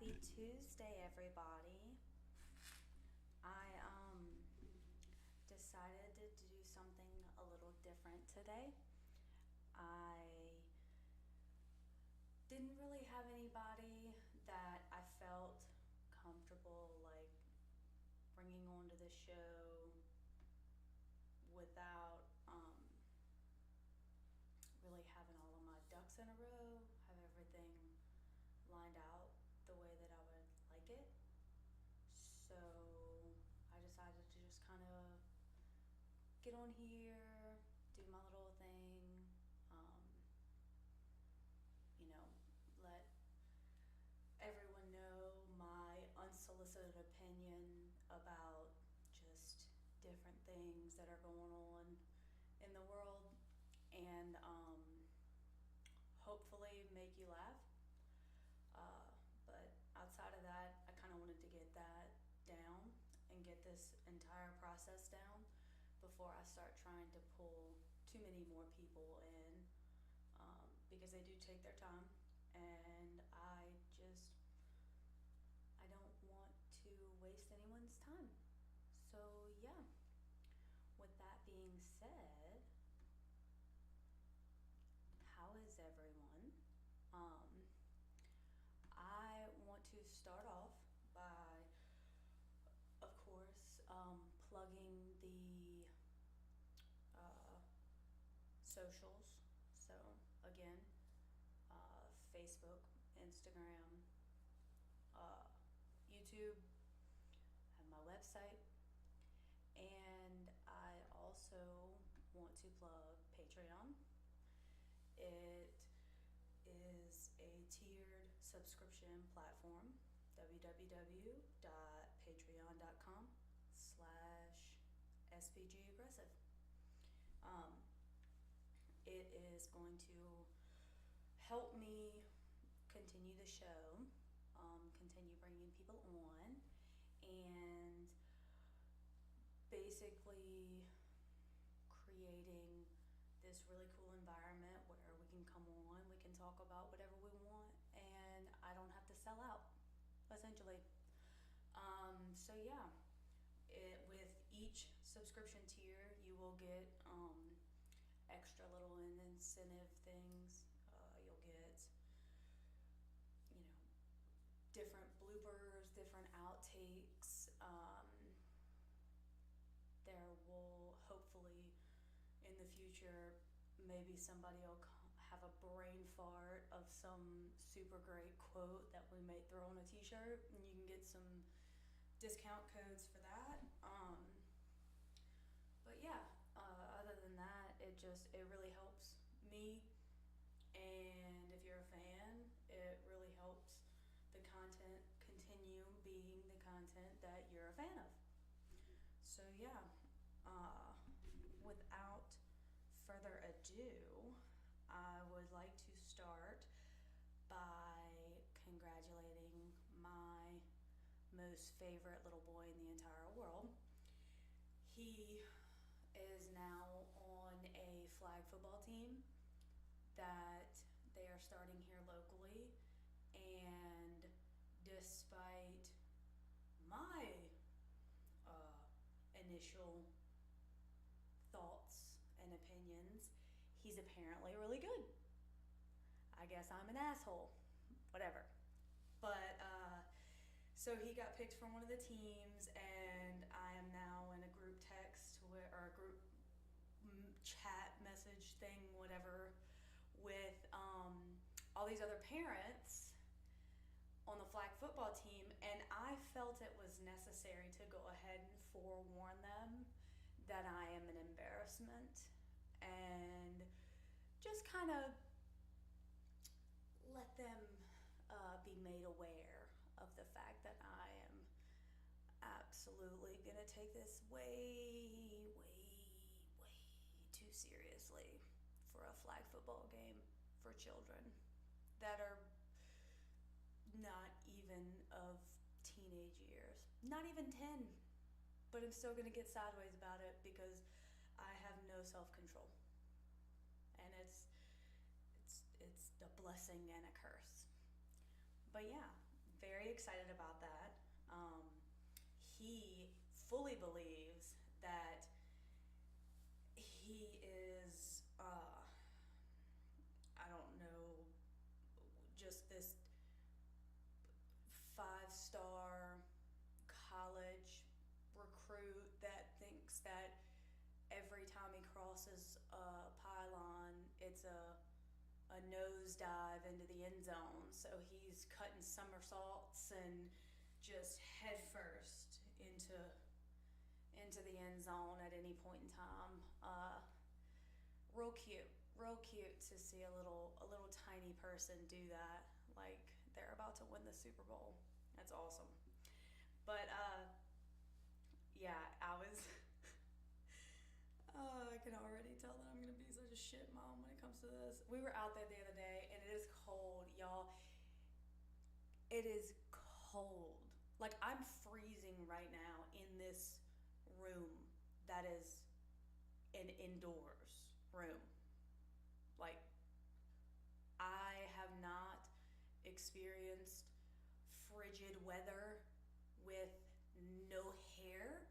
Happy Tuesday, everybody. I decided to do something a little different today. I didn't really have anybody that I felt comfortable bringing onto the show without really having all of my ducks in a row, have everything lined out the way that I would like it. So I decided to just kind of get on here, do my little thing, let everyone know my unsolicited opinion about just different things that are going on in the world, and hopefully make you laugh. But outside of that, I kind of wanted to get that down and get this entire process down before I start trying to pull too many more people in, because they do take their time, and I don't want to waste anyone's time. So yeah, with that being said, how is everyone? I want to start off by, of course, plugging the socials. So again, Facebook, Instagram, YouTube, have my website, and I also want to plug Patreon. It is a tiered subscription platform, www.patreon.com/SPGaggressive. It is going to help me continue the show, continue bringing people on, and basically creating this really cool environment where we can come on, we can talk about whatever we want, and I don't have to sell out, essentially. So yeah, with each subscription tier, you will get extra little incentive things. You'll get, different bloopers, different outtakes. There will hopefully in the future, maybe somebody will have a brain fart of some super great quote that we may throw on a t-shirt, and you can get some discount codes for that. But yeah, other than that, it really helps me, and if you're a fan, it really helps the content continue being the content that you're a fan of. So yeah, without further ado, I would like to start by congratulating my most favorite little boy in the entire world. He is now on a flag football team that they are starting here locally, and despite my initial thoughts and opinions, he's apparently really good. I guess I'm an asshole, whatever. But so he got picked for one of the teams, and I am now in a group text or a group chat message thing, whatever, with all these other parents on the flag football team, and I felt it was necessary to go ahead and forewarn them that I am an embarrassment, and just kind of let them be made aware of the fact that I am absolutely gonna take this way, way, way too seriously for a flag football game for children that are not even of teenage years, not even 10, but I'm still gonna get sideways about it because I have no self-control, and it's a blessing and a curse. But yeah, very very excited about that. Um, he fully believes that he is, I don't know, just this 5-star college recruit that thinks that every time he crosses a pylon, it's a nosedive into the end zone. So he's cutting somersaults and just head first into the end zone at any point in time. Real cute to see a little tiny person do that. Like they're about to win the Super Bowl. That's awesome. But yeah, I was. I can already tell that I'm gonna be such a shit mom when it comes to this. We were out there the other day, and it is cold, y'all. It is cold. Like I'm freezing right now in this room that is an indoors room. Like I have not experienced frigid weather with no hair,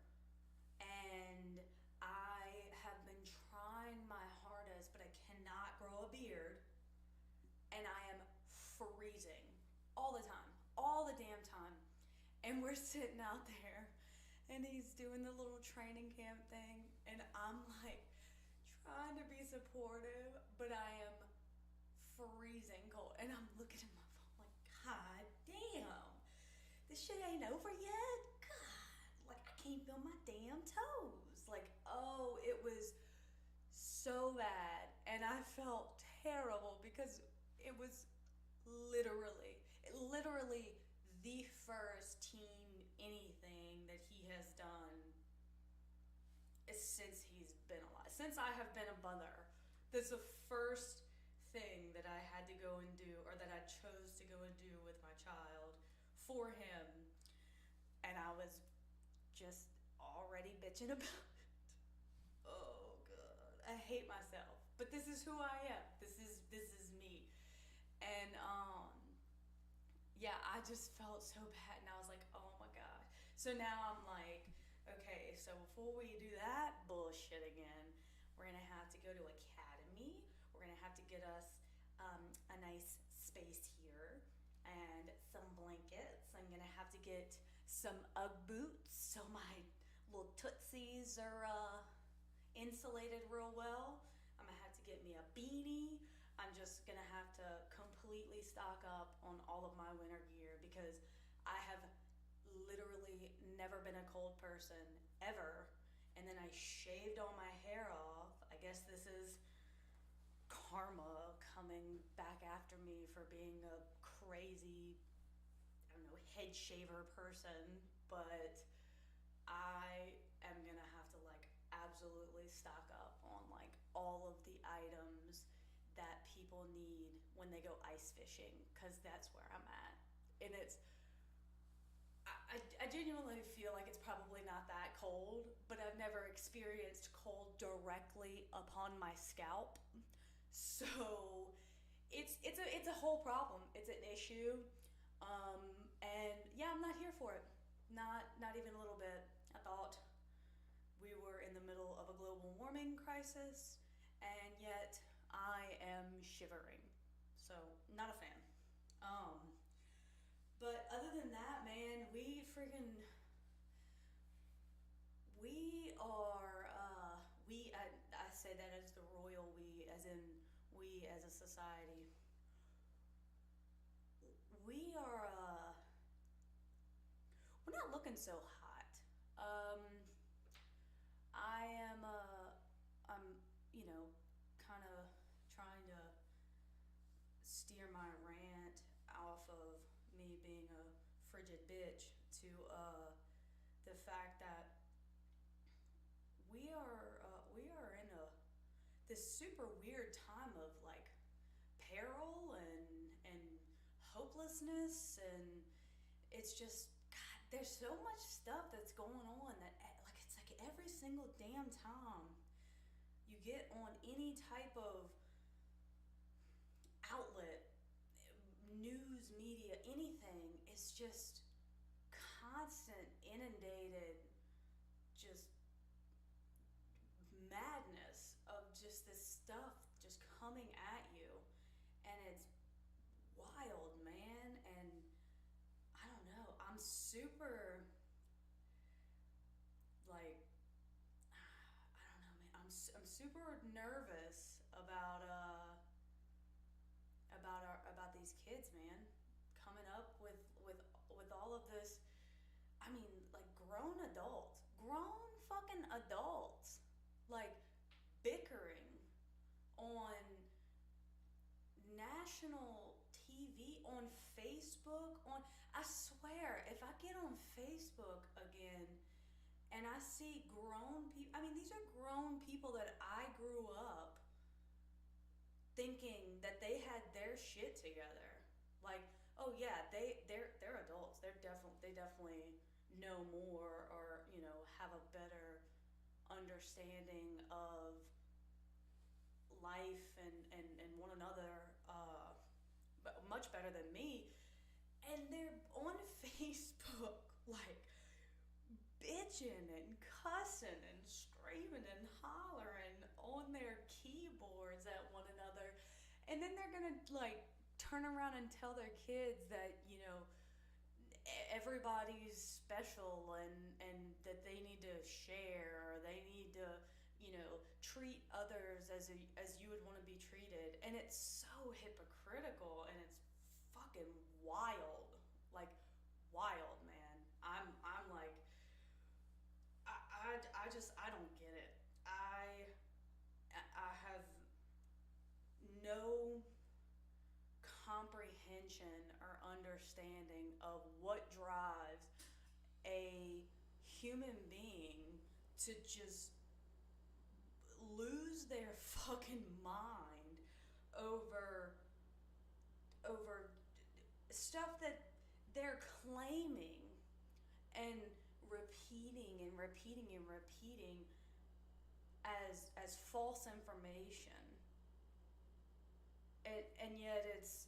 and I have been trying my hardest, but I cannot grow a beard, and I am freezing all the time, all the damn time. And we're sitting out there, and he's doing the little training camp thing, and I'm like trying to be supportive, but I am freezing cold, and I'm looking at my phone like, God damn, this shit ain't over yet. God, like I can't feel my damn toes. Like, oh, it was so bad, and I felt terrible because it was literally the first team anything that he has done since he's been alive. Since I have been a mother, that's the first thing that I had to go and do, or that I chose to go and do with my child for him, and I was just already bitching about it. Oh god, I hate myself, but this is who I am. This is me, and yeah, I just felt so bad, and I was like, oh my god. So now I'm like, okay, so before we do that bullshit again, we're gonna have to go to Academy. We're gonna have to get us a nice space here and some blankets. I'm gonna have to get some UGG boots so my little tootsies are insulated real well. I'm gonna have to get me a beanie. I'm just gonna have to completely stock up on all of my winter gear because I have literally never been a cold person ever. And then I shaved all my hair off. I guess this is karma coming back after me for being a crazy, I don't know, head shaver person. But I am gonna have to like absolutely stock up on like all of the items that people need when they go ice fishing, because that's where I'm at. And I genuinely feel like it's probably not that cold, but I've never experienced cold directly upon my scalp. So it's a whole problem. It's an issue. And yeah, I'm not here for it. Not even a little bit. I thought we were in the middle of a global warming crisis, and yet I am shivering. So not a fan. But other than that, man, we are I say that as the royal we, as in we as a society. We are we're not looking so hot. Um, I am I'm kind of trying to steer my rant off of me being a frigid bitch to the fact that we are in this super weird time of like peril and hopelessness, and it's just God. There's so much stuff that's going on that like it's like every single damn time you get on any type of outlet, news, media, anything, it's just constant, inundated, just madness of just this stuff just coming at you. And it's wild, man. And I don't know, I'm super, like, I don't know, man. I'm super nervous about these kids, man, coming up with all of this. I mean, like, grown fucking adults, like, bickering on national TV, on Facebook, on, I swear, if I get on Facebook again and I see grown people, I mean, these are grown people that I grew up thinking that they had their shit together. Like, oh yeah, they're adults. They definitely know more, or, you know, have a better understanding of life and one another, but much better than me. And they're on Facebook, like, bitching and cussing and screaming and hollering on their keyboards at one another. And then they're gonna, like, turn around and tell their kids that, you know, everybody's special, and that they need to share, or they need to, you know, treat others as you would want to be treated. And it's so hypocritical, and it's fucking wild. Like, wild, man. I'm like, I don't get it. I have no comprehension or understanding of what drives a human being to just lose their fucking mind over stuff that they're claiming and repeating as false information. And yet it's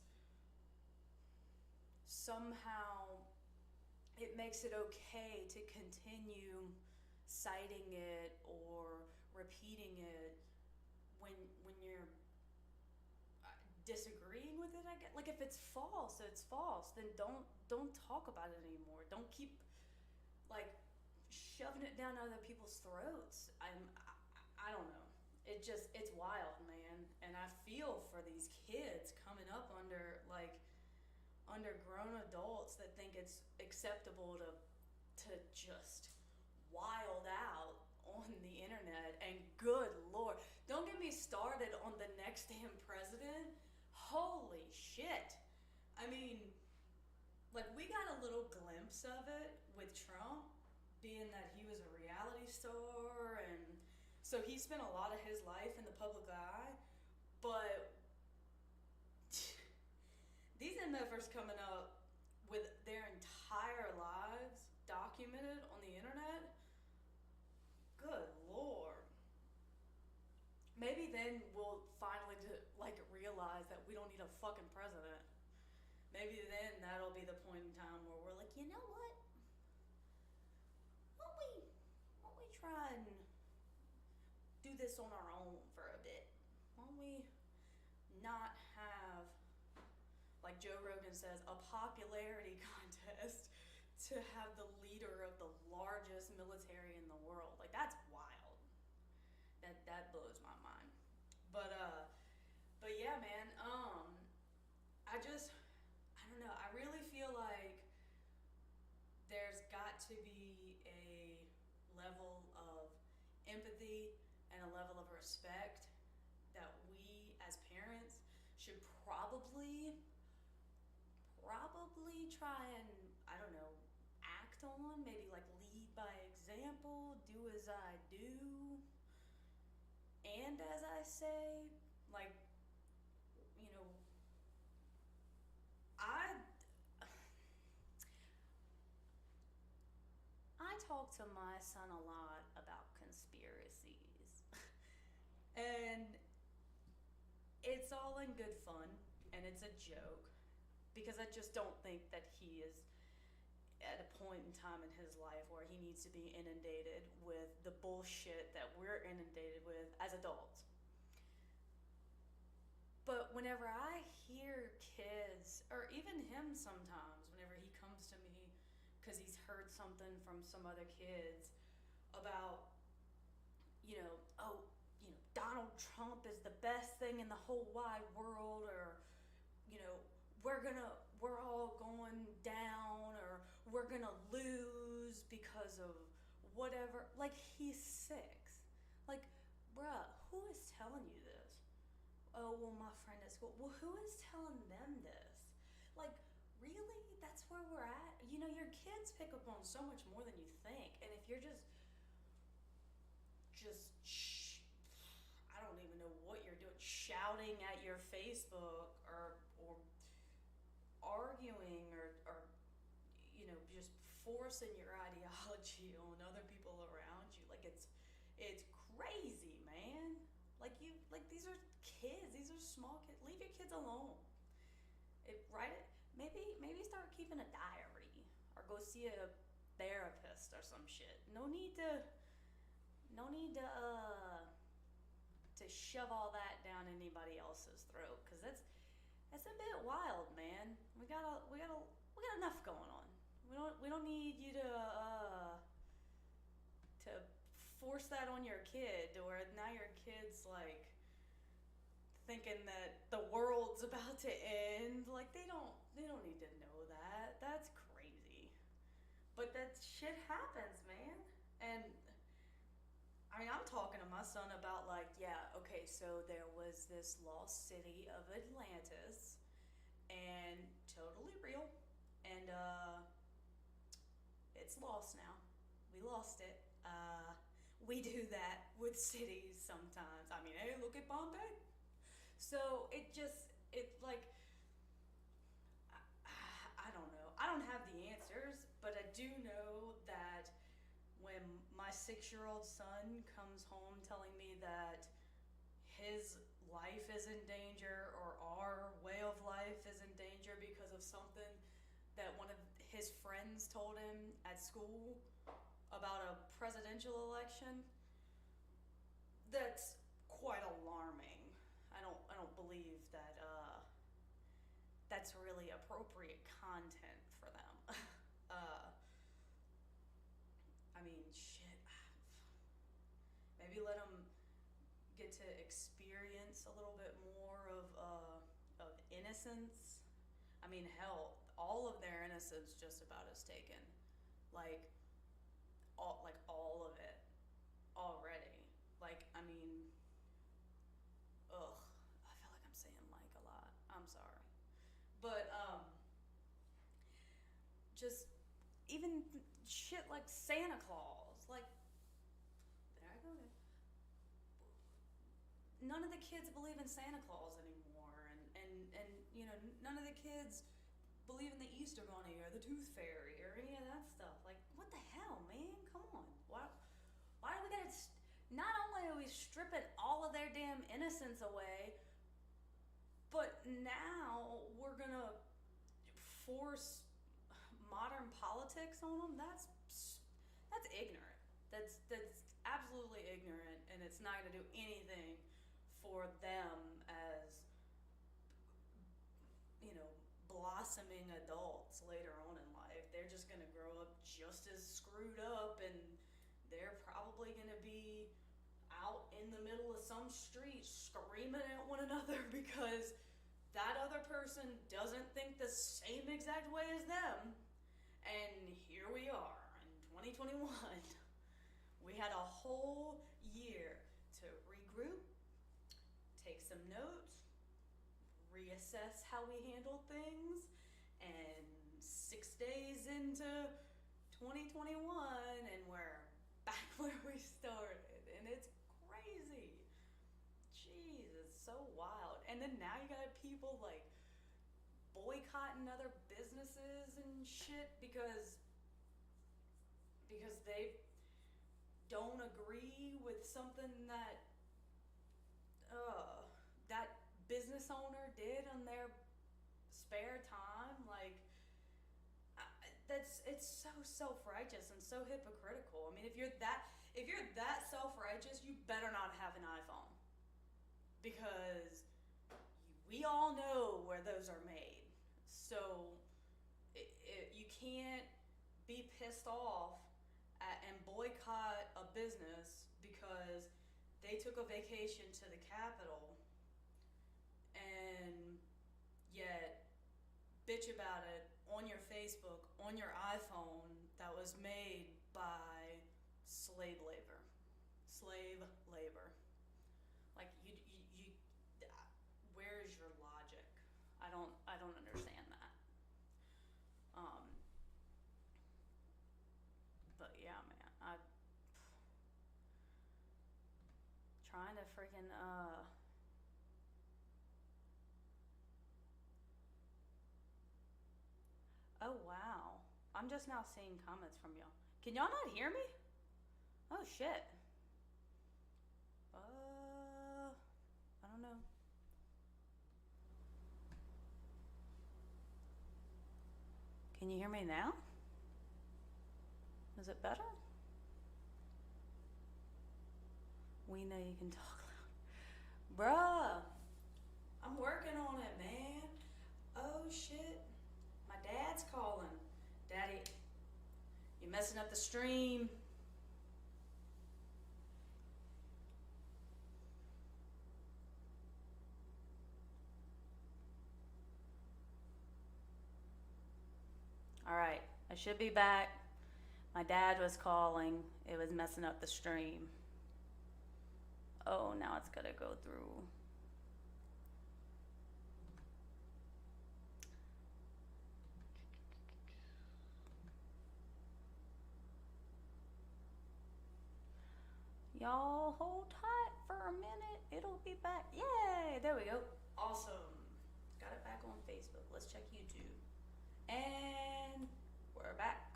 somehow, it makes it okay to continue citing it or repeating it when you're disagreeing with it. I guess, like, if it's false, then don't talk about it anymore. Don't keep, like, shoving it down other people's throats. I don't know. It's wild, man. And I feel for these kids coming up under grown adults that think it's acceptable to just wild out on the internet. And good Lord, don't get me started on the next damn president. Holy shit. I mean, like, we got a little glimpse of it with Trump, being that he was a reality star, and so he spent a lot of his life in the public eye. But these MFers coming up with their entire lives documented on the internet, good Lord. Maybe then we'll finally realize that we don't need a fucking president. Maybe then that'll be the point in time where we're like, you know what? Why don't we try and do this on our own for a bit? Why don't we not have, like Joe Rogan says, a popularity contest to have the leader of the largest military in the world? Like, that's wild. That blows my mind. But yeah, man. I don't know. I really feel like there's got to be a level of empathy and a level of respect that we as parents should probably try and, I don't know, act on. Maybe, like, lead by example, do as I do and as I say. Like, you know, I talk to my son a lot about conspiracies. And it's all in good fun, and it's a joke, because I just don't think that he is at a point in time in his life where he needs to be inundated with the bullshit that we're inundated with as adults. But whenever I hear kids, or even him sometimes, whenever he comes to me because he's heard something from some other kids about, oh, Donald Trump is the best thing in the whole wide world, or, you know, we're all going down, or we're gonna lose because of whatever. Like, he's 6. Like, bruh, who is telling you this? Oh, well, my friend at school. Well, who is telling them this? Like, really? That's where we're at? Your kids pick up on so much more than you think. And if you're I don't even know what you're doing, shouting at your Facebook, or arguing, or just forcing your ideology on other people around you. Like, it's crazy, man. Like these are kids. These are small kids. Leave your kids alone. Maybe start keeping a diary, or go see a therapist or some shit. No need to to shove all that down anybody else's throat, because that's a bit wild, man. We got enough going on. We don't need you to force that on your kid, to where now your kid's like thinking that the world's about to end. Like, they don't need to know that. That's crazy. But that shit happens, man. And I mean, I'm talking to my son about, like, yeah, okay, so there was this lost city of Atlantis, and totally real, and it's lost now. We lost it. We do that with cities sometimes. I mean, hey, look at Bombay. So it like, I don't know. I don't have the answers, but I do know that when my 6-year-old son comes home telling me that his life is in danger, or our way of life is in danger because of something that one of his friends told him at school about a presidential election, that's quite alarming. I don't believe that that's really appropriate content for them. I mean, shit. Maybe let them get to experience a little bit more of innocence. I mean, hell, all of their innocence just about is taken. Like all of it already. Like, I mean, ugh. I feel like I'm saying like a lot. I'm sorry. But just even shit like Santa Claus. Like, there I go. None of the kids believe in Santa Claus anymore, and none of the kids believe in the Easter Bunny or the Tooth Fairy or any of that stuff. Like, what the hell, man? Come on. Why do we gotta? Not only are we stripping all of their damn innocence away, but now we're gonna force modern politics on them. That's ignorant. That's absolutely ignorant, and it's not gonna do anything for them as, blossoming adults later on in life. They're just gonna grow up just as screwed up, and they're probably gonna be out in the middle of some street screaming at one another because that other person doesn't think the same exact way as them. And here we are in 2021. We had a whole year to regroup, take some notes, reassess how we handle things, and 6 days into 2021, and we're back where we started, and it's crazy. Jeez, it's so wild. And then now you got people like boycotting other businesses and shit because they don't agree with something that that business owner did on their spare time. Like, that's it's so self-righteous and so hypocritical. I mean, if you're that self-righteous, you better not have an iPhone, because we all know where those are made. So you can't be pissed off and boycott a business because they took a vacation to the Capitol, and yet bitch about it on your Facebook, on your iPhone, that was made by slave labor. Slave labor. Like, where's your logic? I don't understand that. But yeah, man, I trying to freaking oh wow. I'm just now seeing comments from y'all. Can y'all not hear me? Oh shit. I don't know. Can you hear me now? Is it better? We know you can talk loud. Bruh, I'm working on it, man. Oh shit. My dad's calling. Daddy, you're messing up the stream. Alright, I should be back. My dad was calling. It was messing up the stream. Oh, now it's gonna go through. Y'all hold tight for a minute. It'll be back. Yay! There we go. Awesome. Got it back on Facebook. Let's check YouTube. And we're back.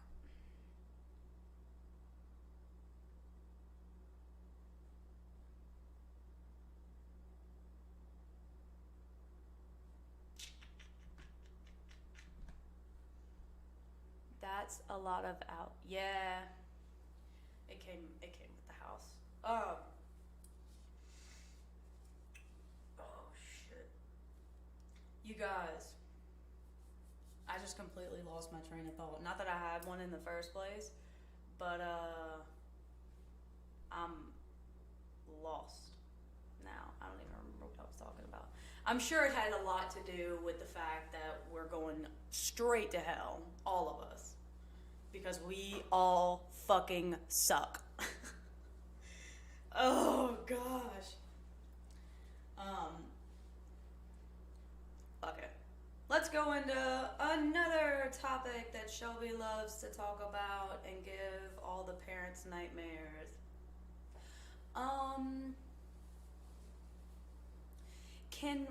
That's a lot of out. Yeah. It came with the house. Oh shit. You guys, I just completely lost my train of thought. Not that I had one in the first place, but I'm lost now. I don't even remember what I was talking about. I'm sure it had a lot to do with the fact that we're going straight to hell, all of us, because we all fucking suck. Oh gosh. Okay. Let's go into another topic that Shelby loves to talk about and give all the parents nightmares. Can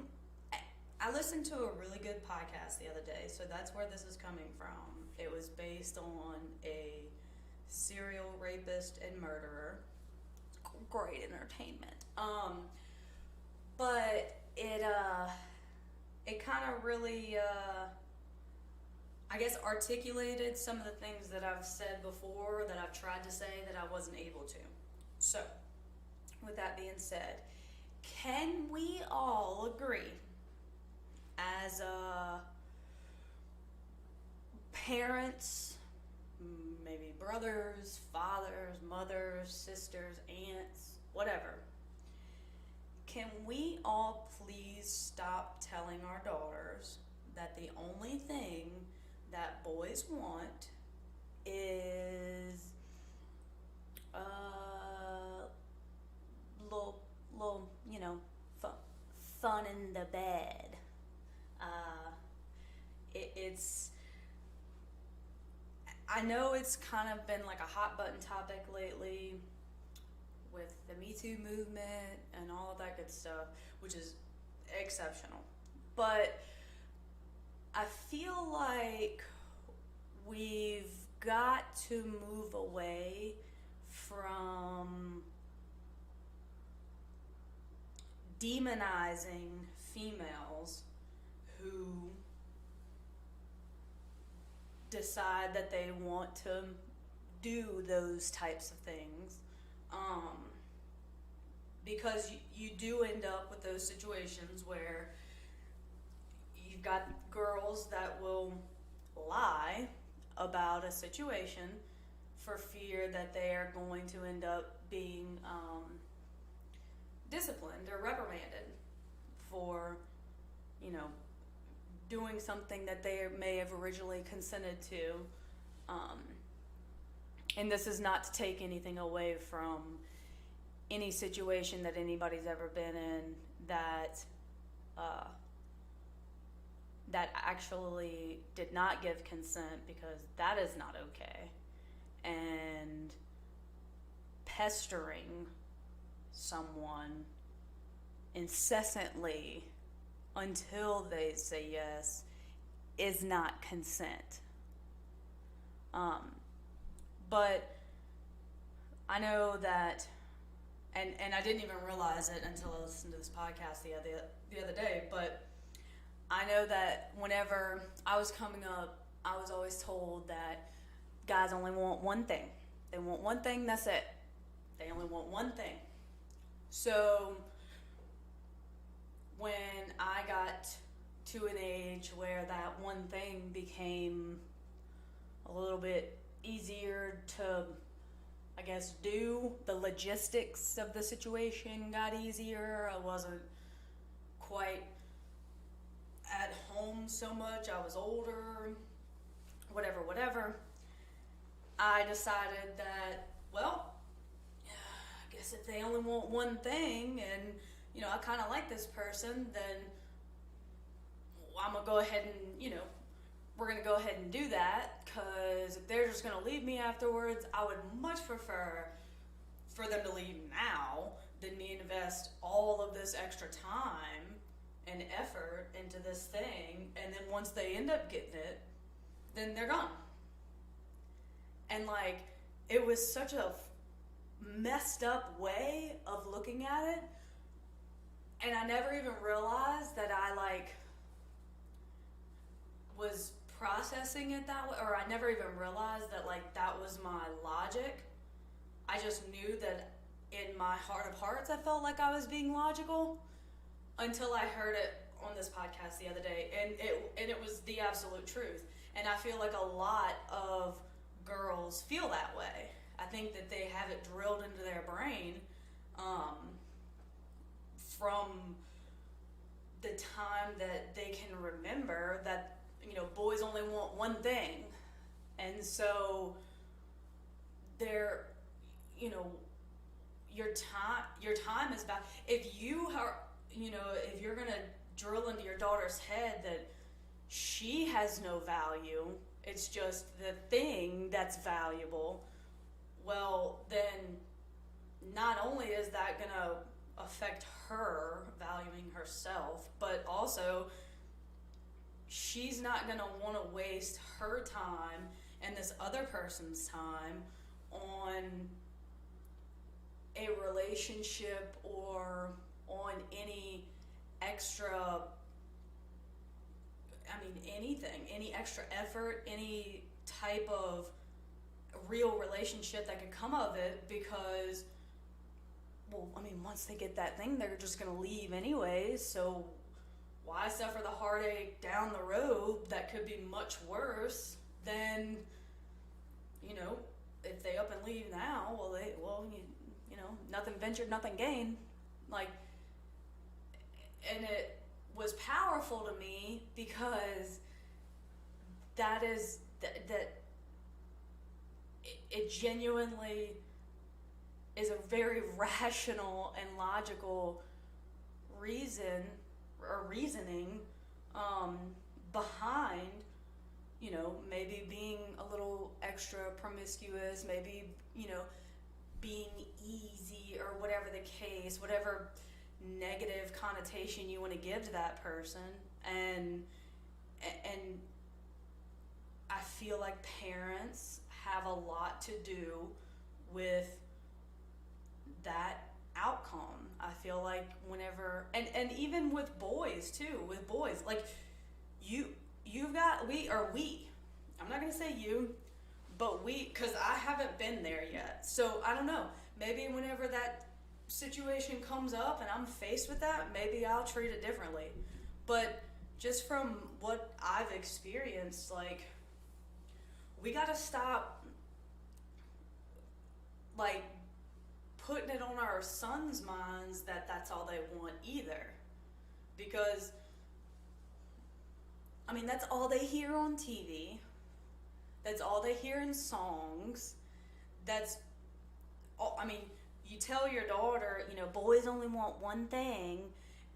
I listened to a really good podcast the other day, so that's where this is coming from. It was based on a serial rapist and murderer. Great entertainment. But it kind of really I guess articulated some of the things that I've said before, that I've tried to say that I wasn't able to. So, with that being said, can we all agree as parents, maybe brothers, fathers, mothers, sisters, aunts, whatever, can we all please stop telling our daughters that the only thing that boys want is little, fun in the bed. It's I know it's kind of been like a hot button topic lately with the Me Too movement and all of that good stuff, which is exceptional. But I feel like we've got to move away from demonizing females who decide that they want to do those types of things. Because you do end up with those situations where you've got girls that will lie about a situation for fear that they are going to end up being disciplined or reprimanded for, you know, doing something that they may have originally consented to. And this is not to take anything away from any situation that anybody's ever been in that that actually did not give consent, because that is not okay. And pestering someone incessantly until they say yes is not consent. But I know that, and I didn't even realize it until I listened to this podcast the other day, but I know that whenever I was coming up, I was always told that guys only want one thing. They want one thing, that's it. They only want one thing. So when I got to an age where that one thing became a little bit easier to, I guess, do, the logistics of the situation got easier. I wasn't quite at home so much. I was older, whatever. I decided that, well, I guess if they only want one thing and, you know, I kind of like this person, then I'm going to go ahead and, you know, we're going to go ahead and do that, because if they're just going to leave me afterwards, I would much prefer for them to leave now than me invest all of this extra time and effort into this thing, and then once they end up getting it, then they're gone. And like, it was such a messed up way of looking at it, and I never even realized that I like was processing it that way, or I never even realized that like that was my logic. I just knew that in my heart of hearts I felt like I was being logical until I heard it on this podcast the other day, and it was the absolute truth. And I feel like a lot of girls feel that way. I think that they have it drilled into their brain from the time that they can remember that, you know, boys only want one thing. And so they're, you know, your time is back. If you are, you know, if you're going to drill into your daughter's head that she has no value, it's just the thing that's valuable, well, then not only is that going to affect her valuing herself, but also she's not going to want to waste her time and this other person's time on a relationship or on any extra, anything, any extra effort, any type of real relationship that could come of it, because, well, once they get that thing, they're just going to leave anyways, so why suffer the heartache down the road that could be much worse than, you know, if they up and leave now, you know, nothing ventured, nothing gained. Like, and it was powerful to me because that it genuinely is a very rational and logical reasoning behind, you know, maybe being a little extra promiscuous, maybe, you know, being easy, or whatever the case, whatever negative connotation you want to give to that person. And I feel like parents have a lot to do with that outcome. I feel like whenever, and even with boys too, like we, I'm not gonna say you, but because I haven't been there yet. So I don't know. Maybe whenever that situation comes up and I'm faced with that, maybe I'll treat it differently. But just from what I've experienced, like, we gotta stop, like, putting it on our sons' minds that that's all they want either. Because, I mean, that's all they hear on TV. That's all they hear in songs. That's all, I mean, you tell your daughter, boys only want one thing,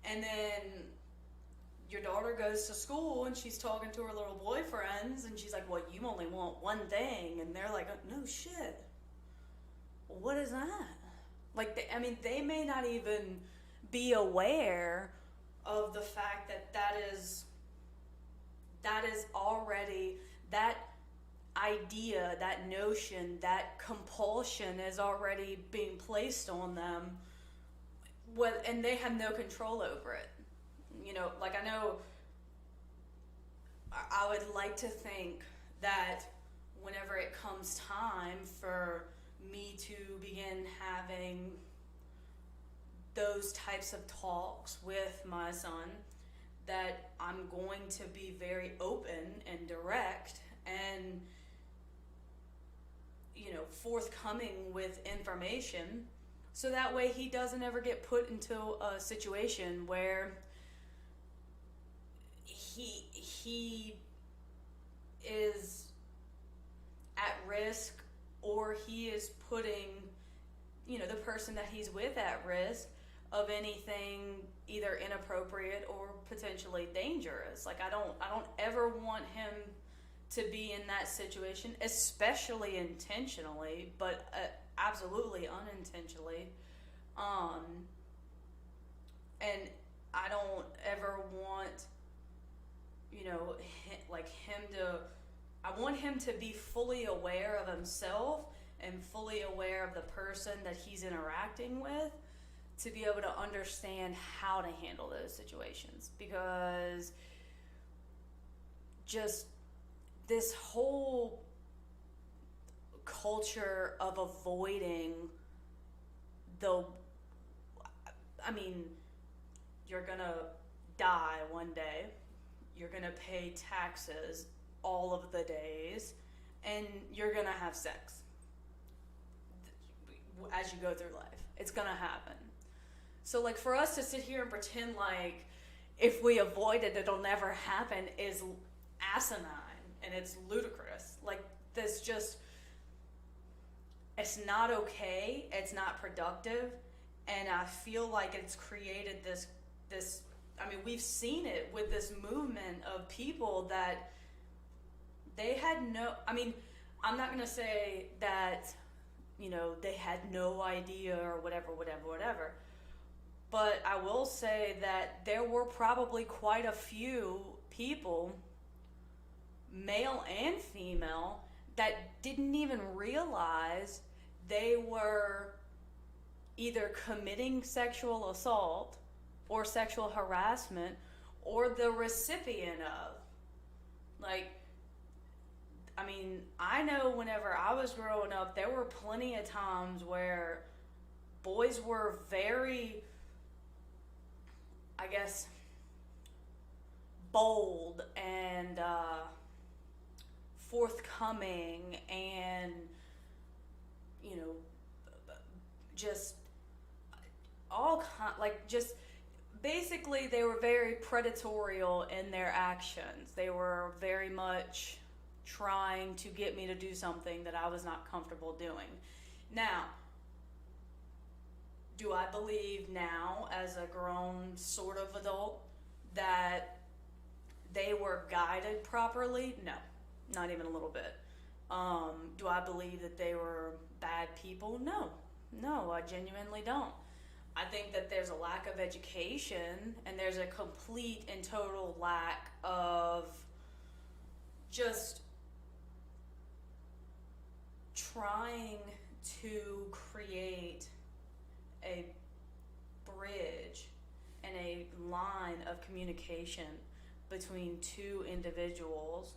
and then your daughter goes to school and she's talking to her little boyfriends, and she's like, well, you only want one thing, and they're like, no shit. What is that? Like, they may not even be aware of the fact that that is already, that idea, that notion, that compulsion is already being placed on them, and they have no control over it. Like, I know, I would like to think that whenever it comes time for me to begin having those types of talks with my son, that I'm going to be very open and direct and forthcoming with information, so that way he doesn't ever get put into a situation where he is at risk, or he is putting the person that he's with at risk of anything either inappropriate or potentially dangerous. Like, I don't ever want him to be in that situation, especially intentionally, but absolutely unintentionally. And I don't ever want, I want him to be fully aware of himself and fully aware of the person that he's interacting with, to be able to understand how to handle those situations. Because just this whole culture of avoiding you're gonna die one day, you're gonna pay taxes all of the days, and you're gonna have sex as you go through life. It's gonna happen. So, like, for us to sit here and pretend like if we avoid it, it'll never happen is asinine, and it's ludicrous. Like, it's not okay, it's not productive, and I feel like it's created this, we've seen it with this movement of people that they had I'm not going to say that, they had no idea or whatever, but I will say that there were probably quite a few people, male and female, that didn't even realize they were either committing sexual assault or sexual harassment, or the recipient of. Like, I know whenever I was growing up, there were plenty of times where boys were very, I guess, bold and forthcoming, and just just basically they were very predatorial in their actions. They were very much trying to get me to do something that I was not comfortable doing. Now, do I believe now, as a grown sort of adult, that they were guided properly? No, not even a little bit. Do I believe that they were bad people? No, I genuinely don't. I think that there's a lack of education, and there's a complete and total lack of just trying to create a bridge and a line of communication between two individuals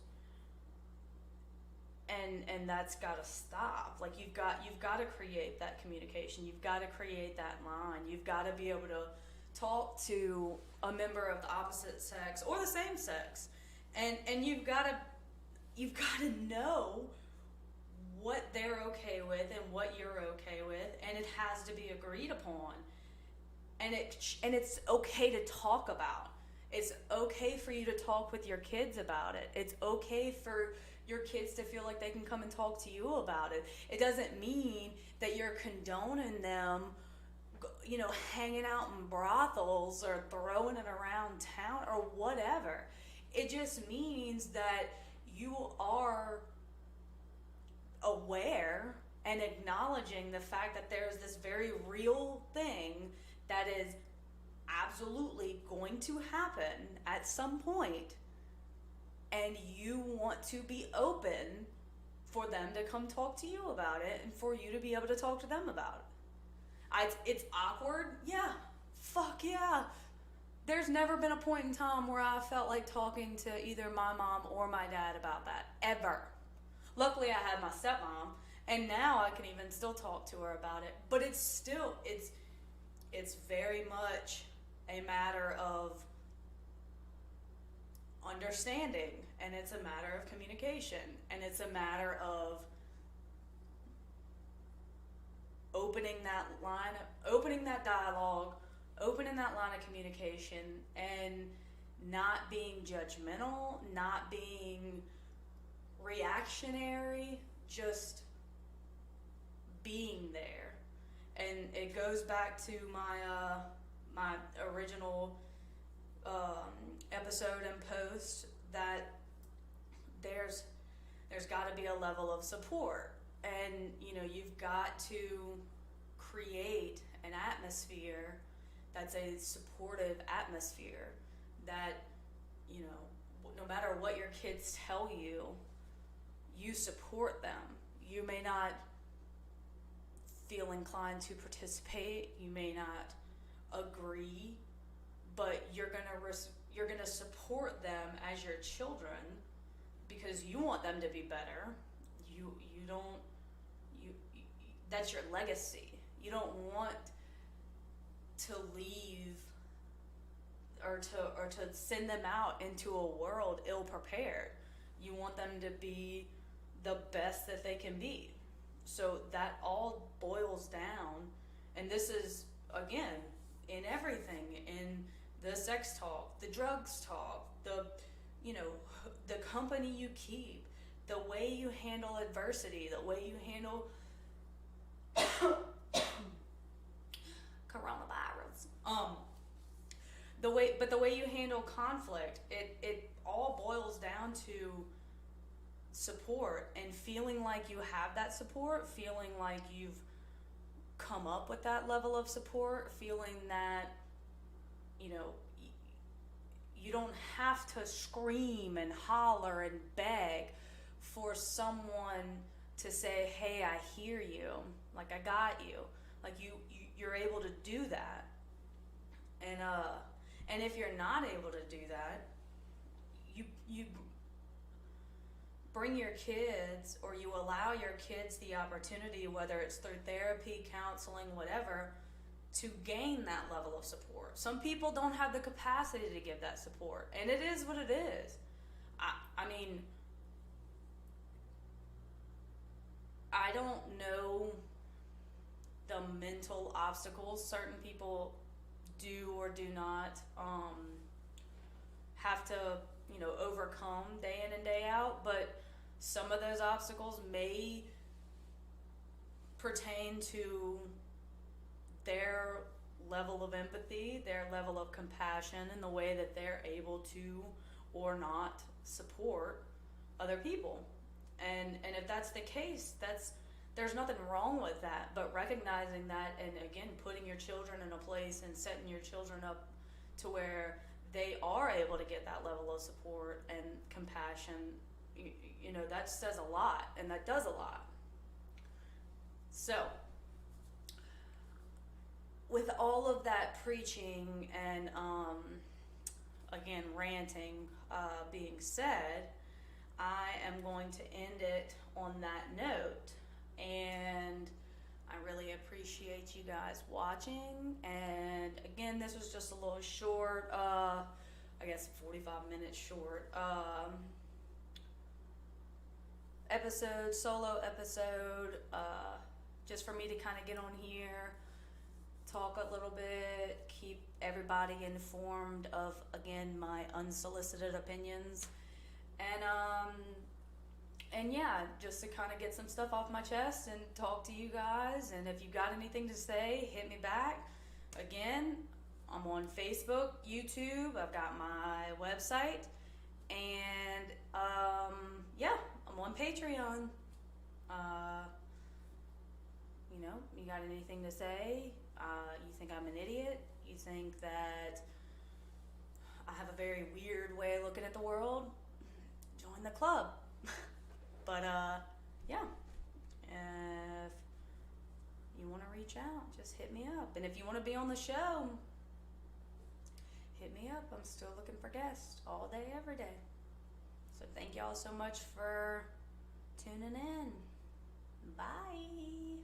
and that's got to stop. Like you've got to create that communication. You've got to create that line. You've got to be able to talk to a member of the opposite sex or the same sex, and you've got to know what they're okay with and what you're okay with, and it has to be agreed upon. And it's okay to talk about. It's okay for you to talk with your kids about it. It's okay for your kids to feel like they can come and talk to you about it. It doesn't mean that you're condoning them, hanging out in brothels or throwing it around town or whatever. It just means that you are aware and acknowledging the fact that there's this very real thing that is absolutely going to happen at some point, and you want to be open for them to come talk to you about it and for you to be able to talk to them about it. It's awkward, yeah, fuck yeah. There's never been a point in time where I felt like talking to either my mom or my dad about that, ever. Luckily I had my stepmom, and now I can even still talk to her about it, but it's very much a matter of understanding, and it's a matter of communication, and it's a matter of opening that dialogue, opening that line of communication, and not being judgmental, not being reactionary, just being there. And it goes back to my original episode and post that there's got to be a level of support, and you've got to create an atmosphere that's a supportive atmosphere that no matter what your kids tell you, you support them. You may not feel inclined to participate, you may not agree, but you're gonna support them as your children because you want them to be better. That's your legacy. You don't want to leave or to send them out into a world ill prepared. You want them to be the best that they can be. So that all boils down, and this is, again, in everything, in the sex talk, the drugs talk, the company you keep, the way you handle adversity, the way you handle coronavirus, the way you handle conflict, it all boils down to support and feeling like you have that support, feeling like you've come up with that level of support, feeling that you don't have to scream and holler and beg for someone to say, hey, I hear you, like I got you, like you're able to do that. And if you're not able to do that, you bring your kids, or you allow your kids the opportunity, whether it's through therapy, counseling, whatever, to gain that level of support. Some people don't have the capacity to give that support, and it is what it is. I mean, I don't know the mental obstacles certain people do or do not have to overcome day in and day out, but some of those obstacles may pertain to their level of empathy, their level of compassion, and the way that they're able to or not support other people. And if that's the case, there's nothing wrong with that, but recognizing that, and again, putting your children in a place and setting your children up to where they are able to get that level of support and compassion, that says a lot, and that does a lot. So, with all of that preaching and, again, ranting being said, I am going to end it on that note. And I really appreciate you guys watching. And again, this was just a little short, I guess 45 minutes short episode, solo episode, just for me to kind of get on here, talk a little bit, keep everybody informed of, again, my unsolicited opinions. And yeah, just to kind of get some stuff off my chest and talk to you guys. And if you got anything to say, hit me back. Again, I'm on Facebook, YouTube, I've got my website, and yeah, I'm on Patreon. You know, you got anything to say? You think I'm an idiot? You think that I have a very weird way of looking at the world? Join the club. But yeah, if you want to reach out, just hit me up. And if you want to be on the show, hit me up. I'm still looking for guests all day, every day. So thank y'all so much for tuning in. Bye.